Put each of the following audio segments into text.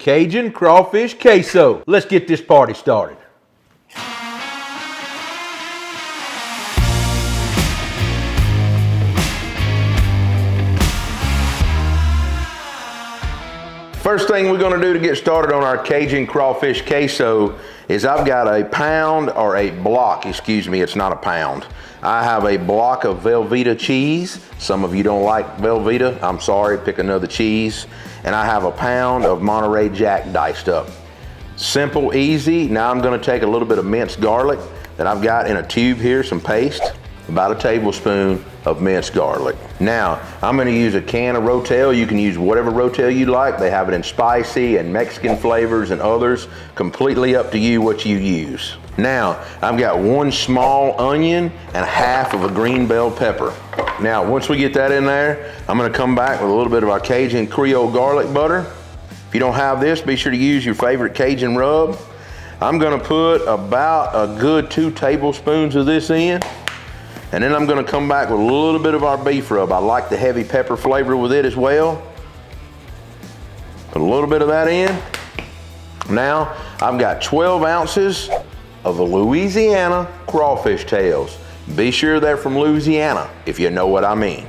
Cajun Crawfish Queso. Let's get this party started. First thing we're gonna do to get started on our Cajun Crawfish Queso is I've got a pound, or a block, excuse me, it's not a pound. I have a block of Velveeta cheese. Some of you don't like Velveeta, I'm sorry, pick another cheese. And I have a pound of Monterey Jack diced up. Simple, easy. Now I'm gonna take a little bit of minced garlic that I've got in a tube here, some paste, about a tablespoon of minced garlic. Now, I'm gonna use a can of Rotel. You can use whatever Rotel you like. They have it in spicy and Mexican flavors and others. Completely up to you what you use. Now, I've got one small onion and half of a green bell pepper. Now, once we get that in there, I'm gonna come back with a little bit of our Cajun Creole garlic butter. If you don't have this, be sure to use your favorite Cajun rub. I'm gonna put about a good 2 tablespoons of this in. And then I'm gonna come back with a little bit of our beef rub. I like the heavy pepper flavor with it as well. Put a little bit of that in. Now, I've got 12 ounces of the Louisiana crawfish tails. Be sure they're from Louisiana, if you know what I mean.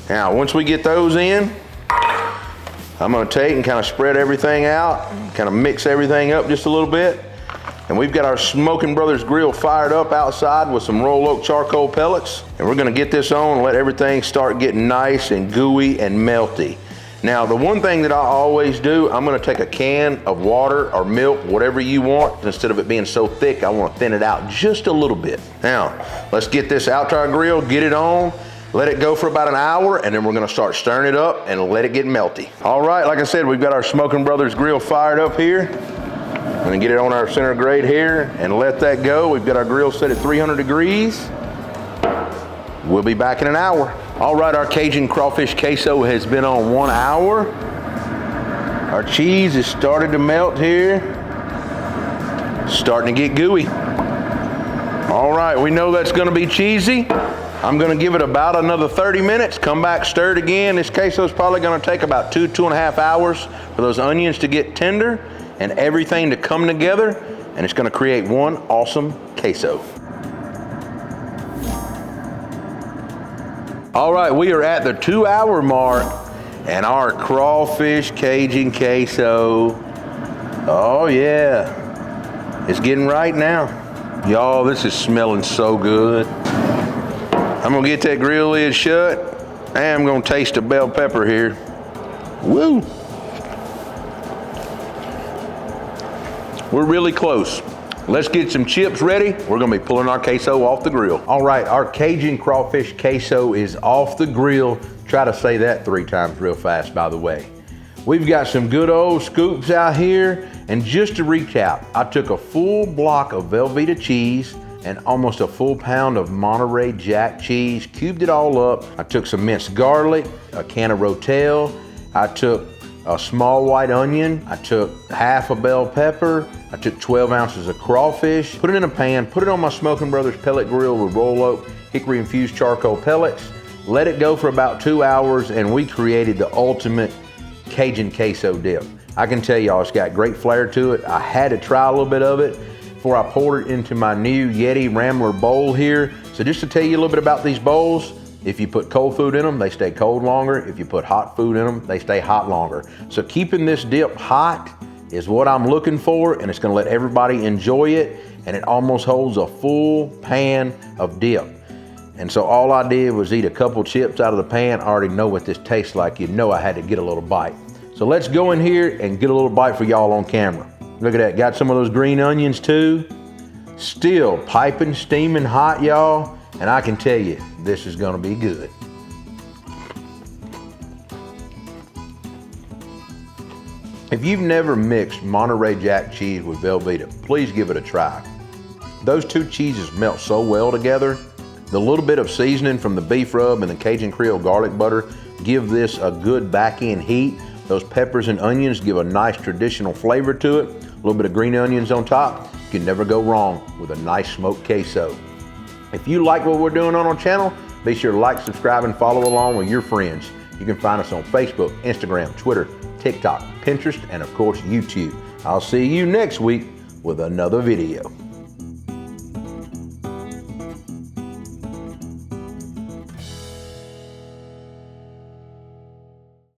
Now, once we get those in, I'm gonna take and kind of spread everything out, kind of mix everything up just a little bit. And we've got our Smokin Brothers grill fired up outside with some roll oak charcoal pellets. And we're gonna get this on and let everything start getting nice and gooey and melty. Now, the one thing that I always do, I'm gonna take a can of water or milk, whatever you want. Instead of it being so thick, I wanna thin it out just a little bit. Now, let's get this out to our grill, get it on, let it go for about an hour, and then we're gonna start stirring it up and let it get melty. All right, like I said, we've got our Smokin Brothers grill fired up here. I'm gonna get it on our center grate here and let that go. We've got our grill set at 300 degrees. We'll be back in an hour. All right, our Cajun Crawfish Queso has been on 1 hour. Our cheese is started to melt here. Starting to get gooey. All right, we know that's gonna be cheesy. I'm gonna give it about another 30 minutes, come back, stir it again. This queso is probably gonna take about 2.5 hours for those onions to get tender and everything to come together, and it's gonna create one awesome queso. All right, we are at the 2-hour mark, and our crawfish Cajun queso, oh yeah, it's getting right now. Y'all, this is smelling so good. I'm gonna get that grill lid shut, and I'm gonna taste the bell pepper here. Woo! We're really close. Let's get some chips ready. We're gonna be pulling our queso off the grill. All right, our Cajun Crawfish Queso is off the grill. Try to say that 3 times real fast, by the way. We've got some good old scoops out here. And just to recap, I took a full block of Velveeta cheese and almost a full pound of Monterey Jack cheese, cubed it all up. I took some minced garlic, a can of Rotel. I took a small white onion. I took half a bell pepper. I took 12 ounces of crawfish, put it in a pan, put it on my Smokin Brothers pellet grill with roll oak hickory infused charcoal pellets, let it go for about 2 hours, and we created the ultimate Cajun queso dip. I can tell y'all it's got great flair to it. I had to try a little bit of it before I poured it into my new Yeti Rambler bowl here. So just to tell you a little bit about these bowls, if you put cold food in them, they stay cold longer. If you put hot food in them, they stay hot longer. So keeping this dip hot is what I'm looking for, and it's gonna let everybody enjoy it, and it almost holds a full pan of dip. And so all I did was eat a couple chips out of the pan. I already know what this tastes like. You know I had to get a little bite. So let's go in here and get a little bite for y'all on camera. Look at that, got some of those green onions too. Still piping, steaming hot, y'all. And I can tell you, this is gonna be good. If you've never mixed Monterey Jack cheese with Velveeta, please give it a try. Those two cheeses melt so well together. The little bit of seasoning from the beef rub and the Cajun Creole garlic butter give this a good back end heat. Those peppers and onions give a nice traditional flavor to it. A little bit of green onions on top. You can never go wrong with a nice smoked queso. If you like what we're doing on our channel, be sure to like, subscribe, and follow along with your friends. You can find us on Facebook, Instagram, Twitter, TikTok, Pinterest, and of course YouTube. I'll see you next week with another video.